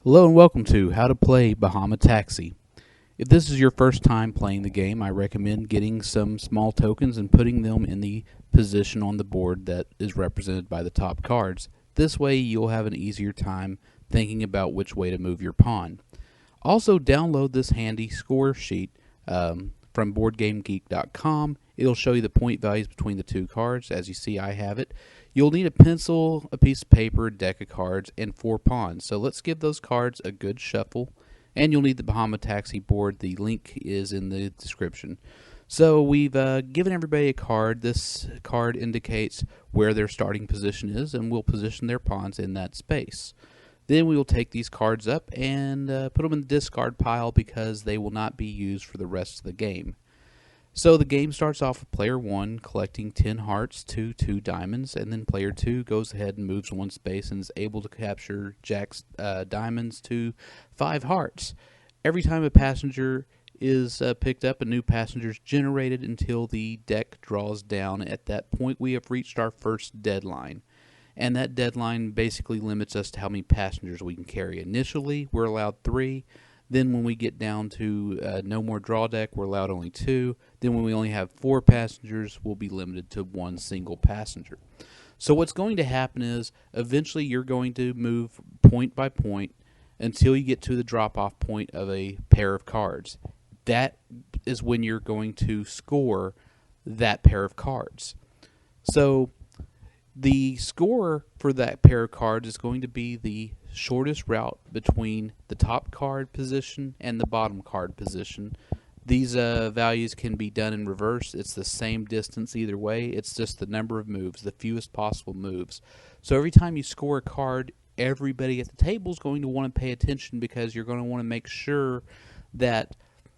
Hello and welcome to How to Play Bahama Taxi. If this is your first time playing the game, I recommend getting some small tokens and putting them in the position on the board that is represented by the top cards. This way you'll have an easier time thinking about which way to move your pawn. Also download this handy score sheet from BoardGameGeek.com. It'll show you the point values between the two cards. As you see, I have it. You'll need a pencil, a piece of paper, a deck of cards, and 4 pawns. So let's give those cards a good shuffle. And you'll need the Bahama Taxi board. The link is in the description. So we've given everybody a card. This card indicates where their starting position is, and we'll position their pawns in that space. Then we will take these cards up and put them in the discard pile because they will not be used for the rest of the game. So the game starts off with player 1 collecting 10 hearts to 2 diamonds, and then player 2 goes ahead and moves 1 space and is able to capture Jack's diamonds to 5 hearts. Every time a passenger is picked up, a new passenger is generated until the deck draws down. At that point, we have reached our first deadline. And that deadline basically limits us to how many passengers we can carry. Initially, we're allowed 3. Then when we get down to no more draw deck, we're allowed only 2. Then when we only have 4 passengers, we'll be limited to 1 single passenger. So what's going to happen is eventually you're going to move point by point until you get to the drop-off point of a pair of cards. That is when you're going to score that pair of cards. So the score for that pair of cards is going to be the shortest route between the top card position and the bottom card position. These values can be done in reverse. It's the same distance either way. It's just the number of moves, the fewest possible moves. So every time you score a card, everybody at the table is going to want to pay attention because you're going to want to make sure that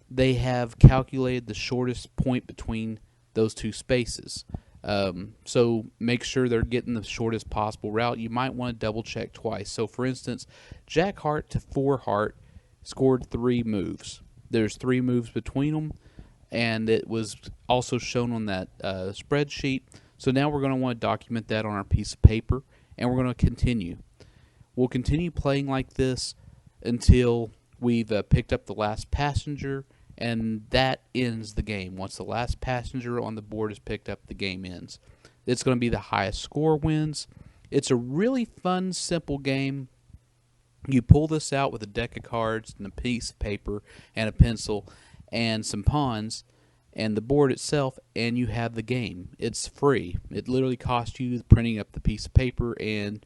they have calculated the shortest point between those two spaces. So make sure they're getting the shortest possible route. You might want to double check twice. So for instance, Jack Heart to 4 Heart scored 3 moves. There's 3 moves between them, and it was also shown on that spreadsheet. So now we're going to want to document that on our piece of paper, and we're going to continue. We'll continue playing like this until we've picked up the last passenger, and that ends the game. Once the last passenger on the board is picked up, the game ends. It's going to be the highest score wins. It's a really fun, simple game. You pull this out with a deck of cards and a piece of paper and a pencil and some pawns and the board itself, and you have the game. It's free. It literally costs you printing up the piece of paper, and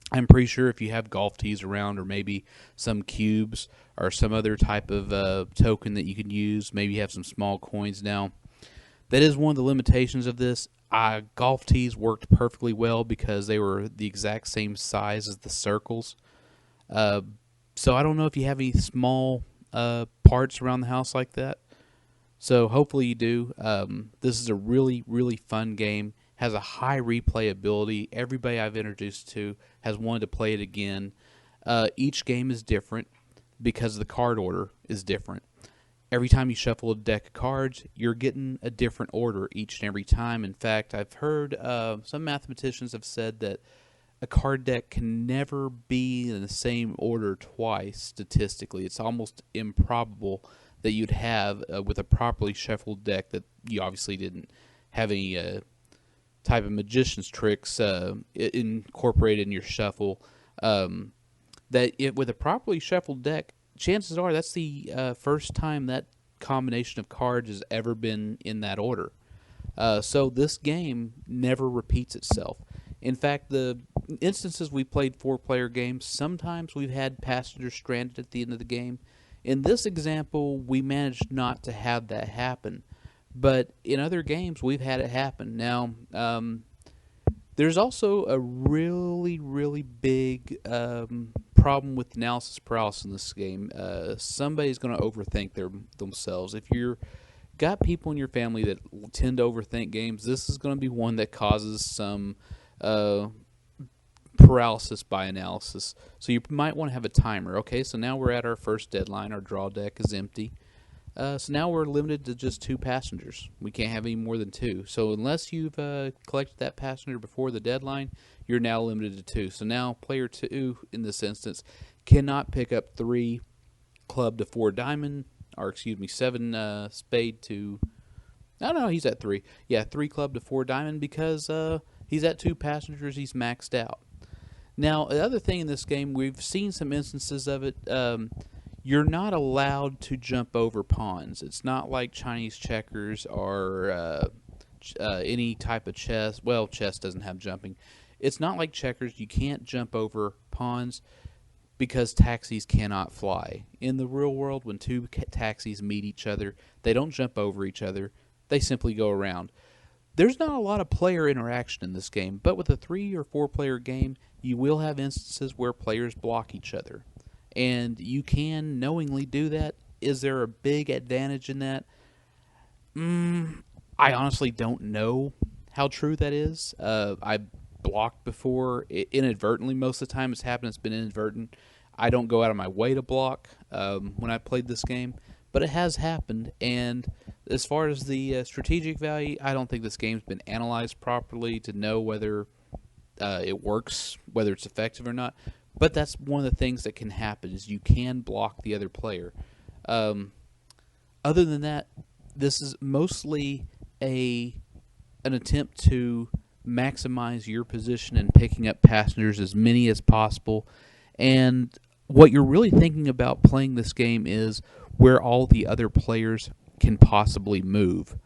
I'm pretty sure if you have golf tees around or maybe some cubes or some other type of token that you can use, maybe you have some small coins now. That is one of the limitations of this. Golf tees worked perfectly well because they were the exact same size as the circles. So I don't know if you have any small parts around the house like that. So hopefully you do. This is a really, really fun game. Has a high replayability. Everybody I've introduced to has wanted to play it again. Each game is different because the card order is different. Every time you shuffle a deck of cards, you're getting a different order each and every time. In fact, I've heard some mathematicians have said that a card deck can never be in the same order twice statistically. It's almost improbable that you'd have with a properly shuffled deck that you obviously didn't have any type of magician's tricks incorporated in your shuffle, with a properly shuffled deck, chances are that's the first time that combination of cards has ever been in that order. So this game never repeats itself. In fact, the instances we played 4-player games, sometimes we've had passengers stranded at the end of the game. In this example, we managed not to have that happen. But in other games, we've had it happen. Now, there's also a really, really big problem with analysis paralysis in this game. Somebody's going to overthink themselves. If you've got people in your family that tend to overthink games, this is going to be one that causes some paralysis by analysis. So you might want to have a timer. Okay, so now we're at our first deadline. Our draw deck is empty. So now we're limited to just 2 passengers. We can't have any more than 2. So unless you've collected that passenger before the deadline, you're now limited to 2. So now player 2, in this instance, cannot pick up 3 club to 4 diamond, or excuse me, 7 spade to. No, he's at 3. Yeah, 3 club to 4 diamond because he's at 2 passengers. He's maxed out. Now, the other thing in this game, we've seen some instances of it. You're not allowed to jump over pawns. It's not like Chinese checkers or any type of chess. Well, chess doesn't have jumping. It's not like checkers. You can't jump over pawns because taxis cannot fly. In the real world, when 2 taxis meet each other, they don't jump over each other. They simply go around. There's not a lot of player interaction in this game, but with a 3 or 4 player game, you will have instances where players block each other. And you can knowingly do that. Is there a big advantage in that? I honestly don't know how true that is. I blocked before, inadvertently. Most of the time it's happened, it's been inadvertent. I don't go out of my way to block when I played this game, but it has happened. And as far as the strategic value, I don't think this game's been analyzed properly to know whether it works, whether it's effective or not. But that's one of the things that can happen, is you can block the other player. Other than that, this is mostly an attempt to maximize your position in picking up passengers, as many as possible. And what you're really thinking about playing this game is where all the other players can possibly move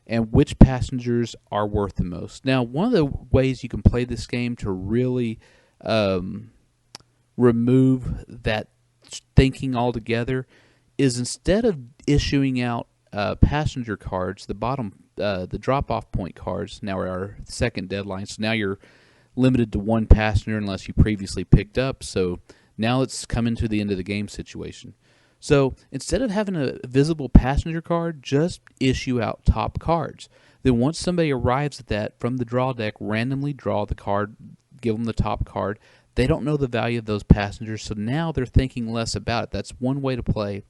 and which passengers are worth the most. Now, one of the ways you can play this game to really remove that thinking altogether is, instead of issuing out passenger cards, the drop-off point cards now are our second deadline. So now you're limited to 1 passenger unless you previously picked up. So now it's coming to the end of the game situation. So instead of having a visible passenger card, just issue out top cards. Then once somebody arrives at that, from the draw deck, randomly draw the card, give them the top card. They don't know the value of those passengers, so now they're thinking less about it. That's one way to play.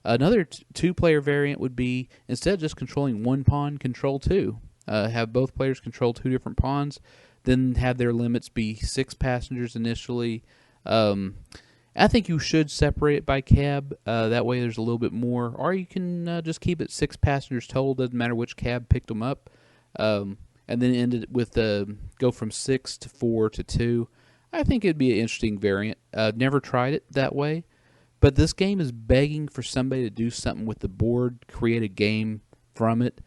Another 2-player variant would be, instead of just controlling 1 pawn, control 2. Have both players control 2 different pawns, then have their limits be 6 passengers initially. I think you should separate it by cab. That way there's a little bit more. Or you can just keep it 6 passengers total. Doesn't matter which cab picked them up. And then end it with go from 6 to 4 to 2. I think it'd be an interesting variant. Never tried it that way. But this game is begging for somebody to do something with the board, create a game from it.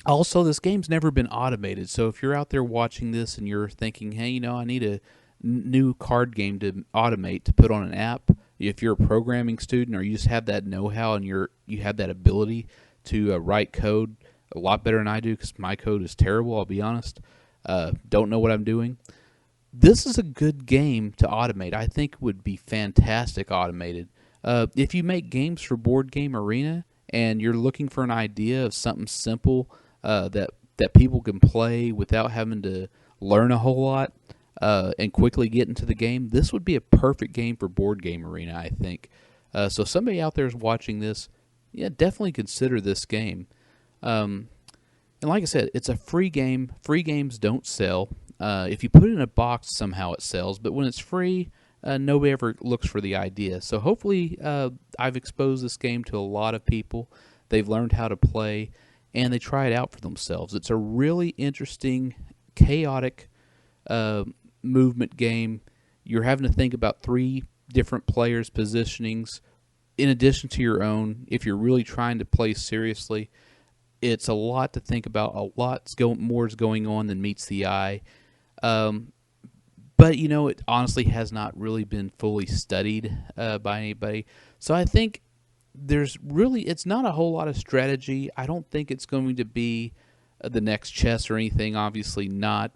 Also, this game's never been automated. So if you're out there watching this and you're thinking, hey, I need a new card game to automate, to put on an app, if you're a programming student or you just have that know-how and you have that ability to write code a lot better than I do, because my code is terrible, I'll be honest, don't know what I'm doing, this is a good game to automate. I think it would be fantastic automated. If you make games for Board Game Arena and you're looking for an idea of something simple that people can play without having to learn a whole lot and quickly get into the game, this would be a perfect game for Board Game Arena, I think. So somebody out there is watching this, yeah, definitely consider this game. And like I said, it's a free game. Free games don't sell. If you put it in a box, somehow it sells. But when it's free, nobody ever looks for the idea. So hopefully I've exposed this game to a lot of people. They've learned how to play, and they try it out for themselves. It's a really interesting, chaotic movement game. You're having to think about 3 different players' positionings in addition to your own. If you're really trying to play seriously, it's a lot to think about. A lot more is going on than meets the eye. But, it honestly has not really been fully studied by anybody. So I think it's not a whole lot of strategy. I don't think it's going to be the next chess or anything. Obviously not,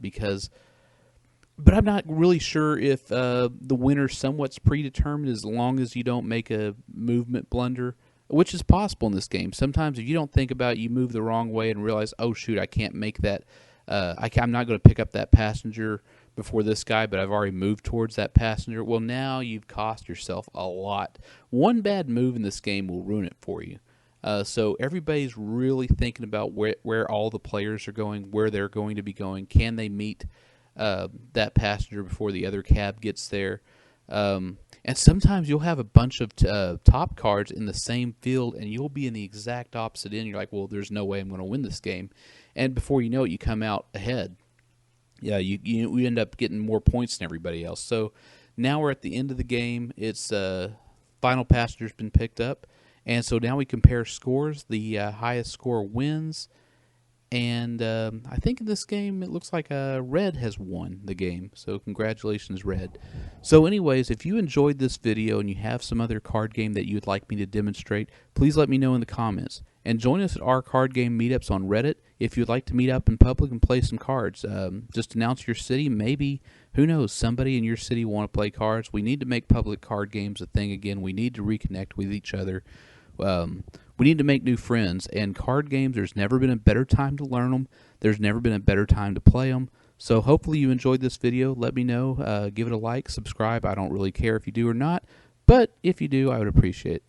but I'm not really sure if the winner's somewhat predetermined, as long as you don't make a movement blunder, which is possible in this game. Sometimes if you don't think about it, you move the wrong way and realize, oh shoot, I can't make that. I'm not going to pick up that passenger before this guy, but I've already moved towards that passenger. Well, now you've cost yourself a lot. One bad move in this game will ruin it for you. So everybody's really thinking about where all the players are going, where they're going to be going. Can they meet that passenger before the other cab gets there? And sometimes you'll have a bunch of top cards in the same field, and you'll be in the exact opposite end. You're like, well, there's no way I'm going to win this game. And before you know it, you come out ahead. Yeah, you end up getting more points than everybody else. So now we're at the end of the game. It's final passenger's been picked up, and so now we compare scores. The highest score wins. And I think in this game, it looks like Red has won the game. So congratulations, Red. So anyways, if you enjoyed this video and you have some other card game that you would like me to demonstrate, please let me know in the comments. And join us at our card game meetups on Reddit if you'd like to meet up in public and play some cards. Just announce your city. Maybe, who knows, somebody in your city want to play cards. We need to make public card games a thing again. We need to reconnect with each other. We need to make new friends, and card games, there's never been a better time to learn them. There's never been a better time to play them. So hopefully you enjoyed this video. Let me know. Give it a like, subscribe. I don't really care if you do or not, but if you do, I would appreciate it.